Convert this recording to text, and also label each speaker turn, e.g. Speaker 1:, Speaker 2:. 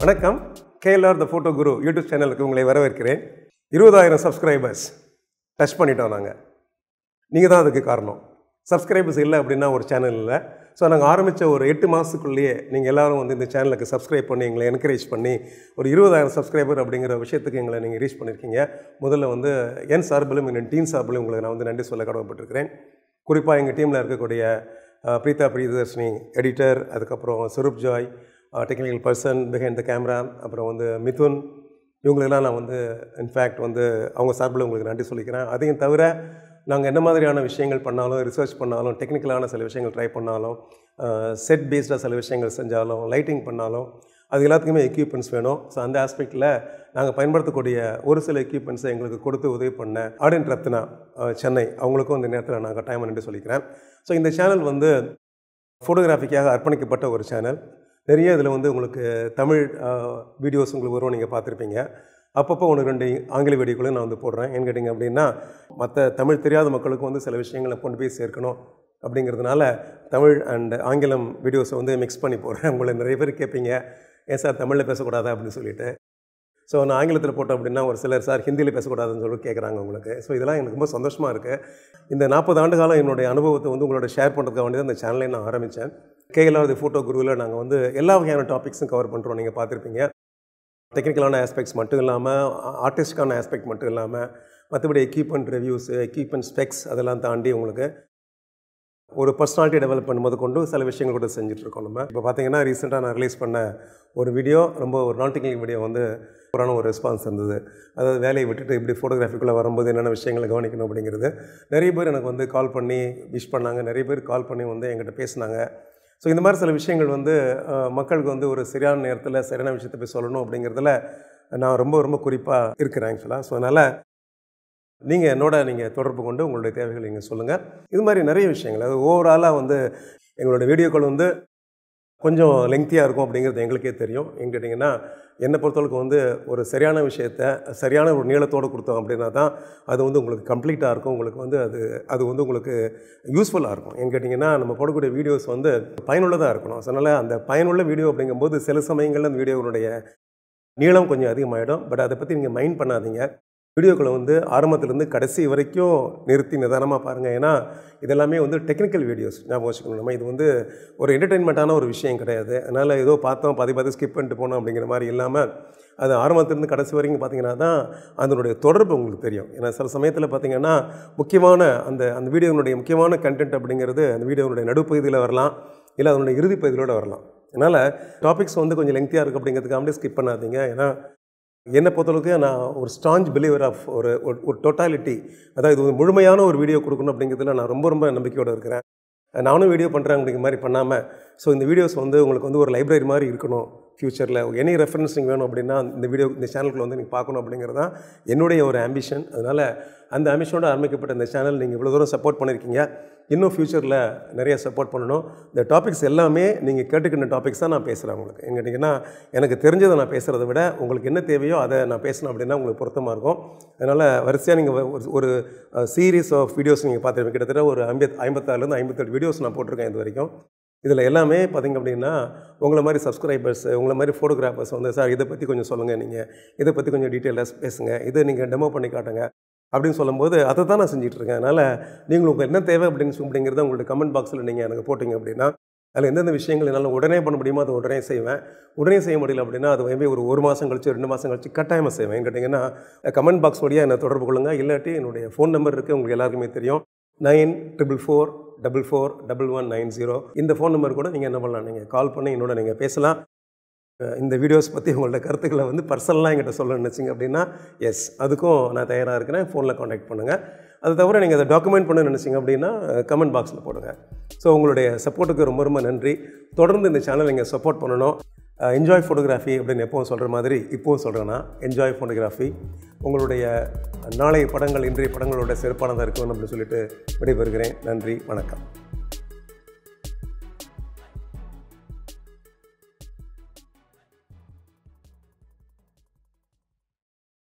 Speaker 1: வணக்கம். KLR The Photo Guru YouTube சேனலுக்கு உங்களை வரவேற்கிறேன். 20,000 சப்ஸ்கிரைபர்ஸ் டச் பண்ணிட்டோம் நாங்கள். நீங்கள் தான் அதுக்கு காரணம். சப்ஸ்கிரைபர்ஸ் இல்லை அப்படின்னா ஒரு சேனல் இல்லை. ஸோ நாங்கள் ஆரம்பித்த ஒரு 8 மாதத்துக்குள்ளேயே நீங்கள் எல்லோரும் வந்து இந்த சேனலுக்கு சப்ஸ்கிரைப் பண்ணி எங்களை என்கரேஜ் பண்ணி ஒரு 20,000 சப்ஸ்கிரைபர் அப்படிங்கிற விஷயத்துக்கு எங்களை நீங்கள் ரீச் பண்ணியிருக்கீங்க. முதல்ல வந்து என் சார்பிலும் என் டீம் சார்பிலும் உங்களுக்கு நான் வந்து நன்றி சொல்ல கடமைப்பட்டிருக்கிறேன். குறிப்பாக எங்கள் டீமில் இருக்கக்கூடிய பிரீதா பிரியதர்ஷினி எடிட்டர், அதுக்கப்புறம் Suroop Joy technical person behind the camera, அப்புறம் வந்து மிதுன், இவங்களெல்லாம் நான் வந்து இன்ஃபேக்ட் வந்து அவங்க சார்பில் உங்களுக்கு நன்றி சொல்லிக்கிறேன். அதையும் தவிர நாங்கள் என்ன மாதிரியான விஷயங்கள் பண்ணாலும், ரிசர்ச் பண்ணாலும், டெக்னிக்கலான சில விஷயங்கள் ட்ரை பண்ணாலும், செட் பேஸ்டாக சில விஷயங்கள் செஞ்சாலும், லைட்டிங் பண்ணாலும், அது எல்லாத்துக்குமே எக்யூப்மெண்ட்ஸ் வேணும். ஸோ அந்த ஆஸ்பெக்டில் நாங்கள் பயன்படுத்தக்கூடிய ஒரு சில எக்யூப்மெண்ட்ஸை எங்களுக்கு கொடுத்து உதவி பண்ண ஆடியன் ரத்னா சென்னை, அவங்களுக்கும் இந்த நேரத்தில் நான் கட்டாயம் நன்றி சொல்லிக்கிறேன். ஸோ இந்த சேனல் வந்து ஃபோட்டோகிராஃபிக்காக அர்ப்பணிக்கப்பட்ட ஒரு சேனல். நிறைய இதில் வந்து உங்களுக்கு தமிழ் வீடியோஸ் உங்களுக்கு வரும், நீங்கள் பார்த்துருப்பீங்க. அப்பப்போ 1-2 ஆங்கில வீடியோக்களையும் நான் வந்து போடுறேன். ஏன்னு கேட்டிங்க அப்படின்னா மற்ற தமிழ் தெரியாத மக்களுக்கு வந்து சில விஷயங்களை கொண்டு போய் சேர்க்கணும் அப்படிங்கிறதுனால தமிழ் அண்ட் ஆங்கிலம் வீடியோஸை வந்து மிக்ஸ் பண்ணி போடுறேன். உங்களை நிறைய பேர் கேட்பீங்க, ஏன் சார் தமிழில் பேசக்கூடாதா அப்படின்னு சொல்லிட்டு. ஸோ நான் ஆங்கிலத்தில் போட்டோம் அப்படின்னா ஒரு சிலர் சார் ஹிந்தியில் பேசக்கூடாதுன்னு சொல்லி கேட்குறாங்க உங்களுக்கு. ஸோ இதெல்லாம் எனக்கு ரொம்ப சந்தோஷமாக இருக்குது. இந்த 40 ஆண்டு காலம் என்னுடைய அனுபவத்தை வந்து உங்களோட ஷேர் பண்ணுறதுக்காக வேண்டியது அந்த சேனலை நான் ஆரம்பித்தேன். KLR The Photo Guruவில் நாங்கள் வந்து எல்லா வகையான டாபிக்ஸும் கவர் பண்ணுறோம். நீங்கள் பார்த்துருப்பீங்க. டெக்னிக்கலான ஆஸ்பெக்ட்ஸ் மட்டும் இல்லாமல், ஆர்டிஸ்ட்கான ஆஸ்பெக்ட் மட்டும் இல்லாமல், மற்றபடி எக்யூப்மெண்ட் ரிவ்யூஸு, எக்யூப்மெண்ட் ஸ்பெக்ஸ் அதெல்லாம் தாண்டி உங்களுக்கு ஒரு பர்சனாலிட்டி டெவலப் பண்ணும்போது கொண்டு சில விஷயங்கள் கூட செஞ்சுட்ருக்கோம். நம்ம இப்போ பார்த்தீங்கன்னா ரீசெண்டாக நான் ரிலீஸ் பண்ண ஒரு வீடியோ, ரொம்ப ஒரு நான் டெக்னிக்கல் வீடியோ வந்து ஒரு ரெஸ்பான்ஸ் இருந்தது. அதாவது வேலையை விட்டுட்டு இப்படி ஃபோட்டோகிராஃபிக்குள்ளே வரும்போது என்னென்ன விஷயங்களை கவனிக்கணும் அப்படிங்கிறது. நிறைய பேர் எனக்கு வந்து கால் பண்ணி விஷ் பண்ணாங்க, நிறைய பேர் கால் பண்ணி வந்து என்கிட்ட பேசினாங்க. ஸோ இந்த மாதிரி சில விஷயங்கள் வந்து மக்களுக்கு வந்து ஒரு சரியான நேரத்தில் சரியான விஷயத்தை போய் சொல்லணும் அப்படிங்கிறதுல நான் ரொம்ப ரொம்ப குறிப்பாக இருக்கிறேன் ஆக்சுவலாக. ஸோ அதனால் நீங்கள் தொடர்பு கொண்டு உங்களுடைய தேவைகள் நீங்கள் சொல்லுங்கள். இது மாதிரி நிறைய விஷயங்கள், அது ஓவராலாக வந்து எங்களோட வீடியோக்கள் வந்து கொஞ்சம் லெங்க்த்தியாக இருக்கும் அப்படிங்கிறது எங்களுக்கே தெரியும். எங்க கேட்டிங்கன்னா என்னை பொறுத்தளவுக்கு வந்து ஒரு சரியான விஷயத்தை சரியான ஒரு நீளத்தோடு கொடுத்தோம் அப்படின்னா தான் அது வந்து உங்களுக்கு கம்ப்ளீட்டாக இருக்கும். உங்களுக்கு வந்து அது வந்து உங்களுக்கு யூஸ்ஃபுல்லாக இருக்கும். எங்க கேட்டிங்கன்னா நம்ம போடக்கூடிய வீடியோஸ் வந்து பயனுள்ளதாக இருக்கணும். அதனால் அந்த பயனுள்ள வீடியோ அப்படிங்கும்போது சில சமயங்களில் அந்த வீடியோவுடைய நீளம் கொஞ்சம் அதிகமாகிடும். பட் அதை பற்றி நீங்கள் மைண்ட் பண்ணாதீங்க. வீடியோக்களை வந்து ஆரம்பத்துலேருந்து கடைசி வரைக்கும் நிறுத்தி நிதானமாக பாருங்கள். ஏன்னா இதெல்லாமே வந்து டெக்னிக்கல் வீடியோஸ், ஞாபகம் வச்சுக்கணும். நம்ம இது வந்து ஒரு என்டர்டெயின்மெண்ட்டான ஒரு விஷயம் கிடையாது. அதனால் ஏதோ பார்த்தோம் பாதி ஸ்கிப் பண்ணிட்டு போனோம் அப்படிங்கிற மாதிரி இல்லாமல் அது ஆரம்பத்துலேருந்து கடைசி வரைக்கும் பார்த்திங்கன்னா தான் அதனுடைய தொடர்பு உங்களுக்கு தெரியும். ஏன்னா சில சமயத்தில் பார்த்திங்கன்னா முக்கியமான அந்த வீடியோனுடைய முக்கியமான கண்டென்ட் அப்படிங்கிறது அந்த வீடியோனுடைய நடுப்பகுதியில் வரலாம், இல்லை அதனுடைய இறுதி பகுதியிலோடு வரலாம். அதனால் டாபிக்ஸ் வந்து கொஞ்சம் லெங்க்த்தியாக இருக்குது அப்படிங்கிறதுக்காக ஸ்கிப் பண்ணாதீங்க. ஏன்னா என்னை பொறுத்தளவுக்கு நான் ஒரு ஸ்ட்ராங் பிலீவர் ஆஃப் ஒரு டோட்டாலிட்டி, அதாவது இது முழுமையான ஒரு வீடியோ கொடுக்கணும் அப்படிங்கிறதுல நான் ரொம்ப நம்பிக்கையோடு இருக்கிறேன். நானும் வீடியோ பண்ணுறேன் அப்படிங்கிற மாதிரி பண்ணாமல், ஸோ இந்த வீடியோஸ் வந்து உங்களுக்கு வந்து ஒரு லைப்ரரி மாதிரி இருக்கணும். ஃப்யூச்சரில் எனி ரெஃபரன்ஸிங் வேணும் அப்படின்னா இந்த சேனலுக்குள்ள வந்து நீங்கள் பார்க்கணும் அப்படிங்கிறது தான் என்னுடைய ஒரு ஆம்பிஷன். அதனால் அந்த ஆம்பிஷனோடு ஆரம்பிக்கப்பட்ட இந்த சேனல் நீங்கள் இவ்வளோ தூரம் சப்போர்ட் பண்ணியிருக்கீங்க. இன்னும் ஃப்யூச்சரில் நிறைய சப்போர்ட் பண்ணணும். இந்த டாபிக்ஸ் எல்லாமே நீங்கள் கேட்டுக்கின்ற டாபிக்ஸ் தான் நான் பேசுகிறேன் உங்களுக்கு. எங்க கேட்டிங்கன்னா எனக்கு தெரிஞ்சதை நான் பேசுகிறத விட உங்களுக்கு என்ன தேவையோ அதை நான் பேசணும் அப்படின்னா உங்களுக்கு பொருத்தமாக இருக்கும். அதனால் வரிசையாக நீங்கள் ஒரு சீரீஸ் ஆஃப் வீடியோஸ் நீங்கள் பார்த்துருப்பீங்க. கிட்டத்தட்ட ஒரு 56லேருந்து 58 வீடியோஸ் நான் போட்டிருக்கேன் இது வரைக்கும். இதில் எல்லாமே பார்த்திங்க அப்படின்னா உங்களை மாதிரி சப்ஸ்கிரைபர்ஸ், உங்களை மாதிரி ஃபோட்டோகிராஃபர்ஸ் வந்து சார் இதை பற்றி கொஞ்சம் சொல்லுங்கள், நீங்கள் இதை பற்றி கொஞ்சம் டீட்டெயிலாக பேசுங்க, இதை நீங்கள் டெமோ பண்ணி காட்டுங்க அப்படின்னு சொல்லும்போது அதை தான் நான் செஞ்சிட்ருக்கேன். அதனால் நீங்கள் உங்களுக்கு என்ன தேவை அப்படிங்கிறத உங்களுடைய கமெண்ட் பாக்ஸில் நீங்கள் எனக்கு போட்டிங்க அப்படின்னா அதில் எந்தெந்த விஷயங்கள் என்னால் உடனே பண்ண முடியுமோ அதை உடனே செய்வேன். உடனே செய்ய முடியல அப்படின்னா அது வந்து ஒரு மாதம் கழிச்சு 2 மாதம் கழிச்சு கட்டாயமாக செய்வேன். கேட்டிங்கன்னா கமெண்ட் பாக்ஸ் வழியாக என்னை தொடர்பு கொள்ளுங்கள். இல்லாட்டி என்னுடைய ஃபோன் நம்பர் இருக்குது, உங்களுக்கு எல்லாருக்குமே தெரியும், 9444441190. இந்த ஃபோன் நம்பர் கூட நீங்கள் என்ன பண்ணலாம், நீங்கள் கால் பண்ணி என்னோட நீங்கள் பேசலாம். இந்த வீடியோஸ் பற்றி உங்களோட கருத்துக்களை வந்து பர்சனலாக என்கிட்ட சொல்ல நினச்சிங்க அப்படின்னா எஸ், அதுக்கும் நான் தயாராக இருக்கிறேன். ஃபோனில் காண்டாக்ட் பண்ணுங்கள். அது தவிர நீங்கள் அதை டாக்குமெண்ட் பண்ண நினச்சிங்க அப்படின்னா கமெண்ட் பாக்ஸில் போடுங்க. ஸோ உங்களுடைய சப்போர்ட்டுக்கு ரொம்ப நன்றி. தொடர்ந்து இந்த சேனல் நீங்கள் சப்போர்ட் பண்ணணும். என்ஜாய் ஃபோட்டோகிராஃபி அப்படின்னு எப்போவும் சொல்கிற மாதிரி இப்போவும் சொல்கிறேன்னா என்ஜாய் ஃபோட்டோகிராஃபி. உங்களுடைய நாளைய படங்கள் இன்றைய படங்களோட சிறப்பானதாக இருக்கணும் அப்படின்னு சொல்லிட்டு விடைபெறுகிறேன். நன்றி, வணக்கம்.